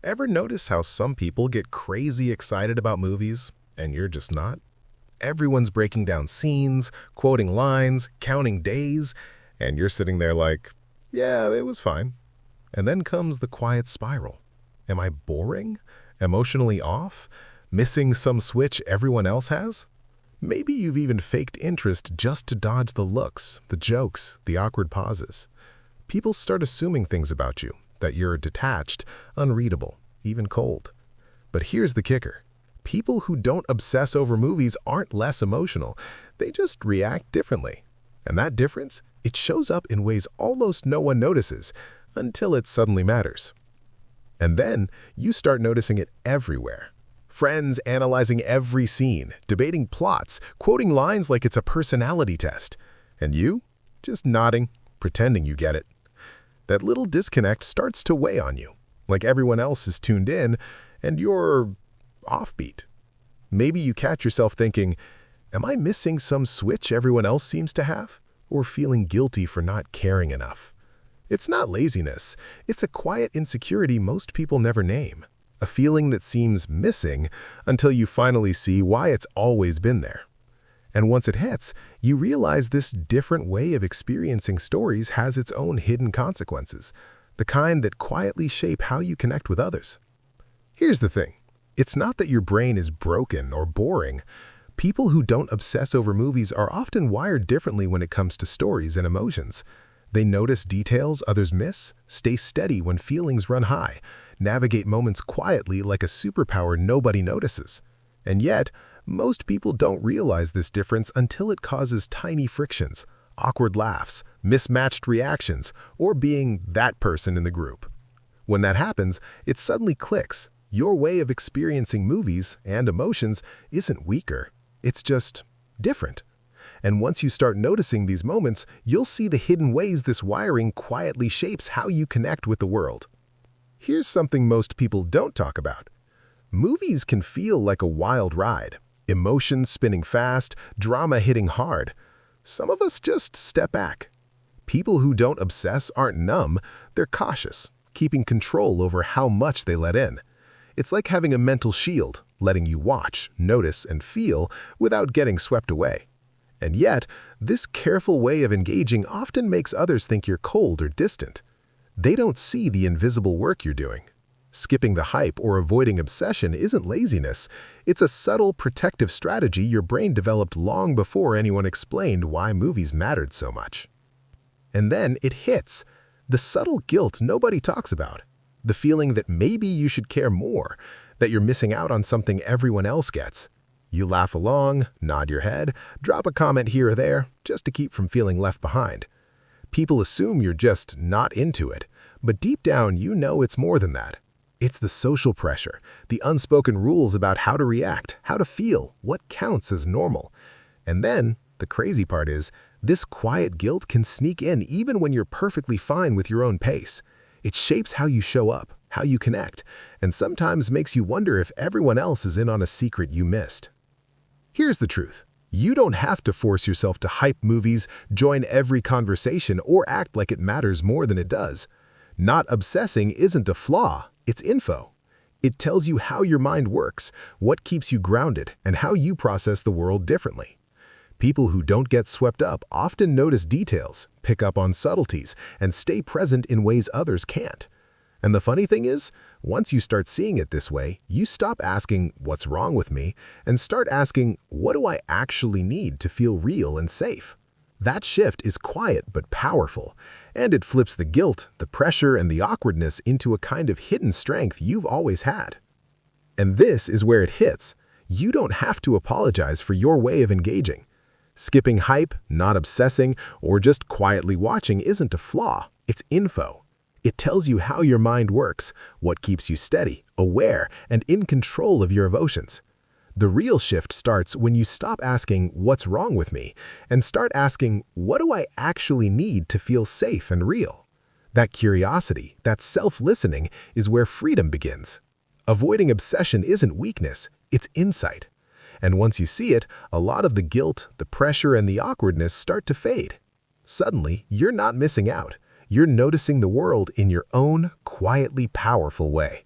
Ever notice how some people get crazy excited about movies, and you're just not? Everyone's breaking down scenes, quoting lines, counting days, and you're sitting there like, yeah, it was fine. And then comes the quiet spiral. Am I boring? Emotionally off? Missing some switch everyone else has? Maybe you've even faked interest just to dodge the looks, the jokes, the awkward pauses. People start assuming things about you, that you're detached, unreadable, even cold. But here's the kicker. People who don't obsess over movies aren't less emotional. They just react differently. And that difference, it shows up in ways almost no one notices until it suddenly matters. And then you start noticing it everywhere. Friends analyzing every scene, debating plots, quoting lines like it's a personality test. And you? Just nodding, pretending you get it. That little disconnect starts to weigh on you, like everyone else is tuned in and you're offbeat. Maybe you catch yourself thinking, am I missing some switch everyone else seems to have? Or feeling guilty for not caring enough? It's not laziness. It's a quiet insecurity most people never name. A feeling that seems missing until you finally see why it's always been there. And once it hits, you realize this different way of experiencing stories has its own hidden consequences, the kind that quietly shape how you connect with others. Here's the thing. It's not that your brain is broken or boring. People who don't obsess over movies are often wired differently when it comes to stories and emotions. They notice details others miss, stay steady when feelings run high, navigate moments quietly like a superpower nobody notices. And yet, most people don't realize this difference until it causes tiny frictions, awkward laughs, mismatched reactions, or being that person in the group. When that happens, it suddenly clicks. Your way of experiencing movies and emotions isn't weaker. It's just different. And once you start noticing these moments, you'll see the hidden ways this wiring quietly shapes how you connect with the world. Here's something most people don't talk about. Movies can feel like a wild ride. Emotions spinning fast, drama hitting hard. Some of us just step back. People who don't obsess aren't numb, they're cautious, keeping control over how much they let in. It's like having a mental shield, letting you watch, notice, and feel without getting swept away. And yet, this careful way of engaging often makes others think you're cold or distant. They don't see the invisible work you're doing. Skipping the hype or avoiding obsession isn't laziness. It's a subtle protective strategy your brain developed long before anyone explained why movies mattered so much. And then it hits. The subtle guilt nobody talks about. The feeling that maybe you should care more, that you're missing out on something everyone else gets. You laugh along, nod your head, drop a comment here or there, just to keep from feeling left behind. People assume you're just not into it, but deep down you know it's more than that. It's the social pressure, the unspoken rules about how to react, how to feel, what counts as normal. And then, the crazy part is, this quiet guilt can sneak in even when you're perfectly fine with your own pace. It shapes how you show up, how you connect, and sometimes makes you wonder if everyone else is in on a secret you missed. Here's the truth. You don't have to force yourself to hype movies, join every conversation, or act like it matters more than it does. Not obsessing isn't a flaw, it's info. It tells you how your mind works, what keeps you grounded, and how you process the world differently. People who don't get swept up often notice details, pick up on subtleties, and stay present in ways others can't. And the funny thing is, once you start seeing it this way, you stop asking, what's wrong with me, and start asking, what do I actually need to feel real and safe? That shift is quiet but powerful, and it flips the guilt, the pressure, and the awkwardness into a kind of hidden strength you've always had. And this is where it hits. You don't have to apologize for your way of engaging. Skipping hype, not obsessing, or just quietly watching isn't a flaw, it's info. It tells you how your mind works, what keeps you steady, aware, and in control of your emotions. The real shift starts when you stop asking, what's wrong with me, and start asking, what do I actually need to feel safe and real? That curiosity, that self-listening, is where freedom begins. Avoiding obsession isn't weakness, it's insight. And once you see it, a lot of the guilt, the pressure, and the awkwardness start to fade. Suddenly, you're not missing out. You're noticing the world in your own, quietly powerful way.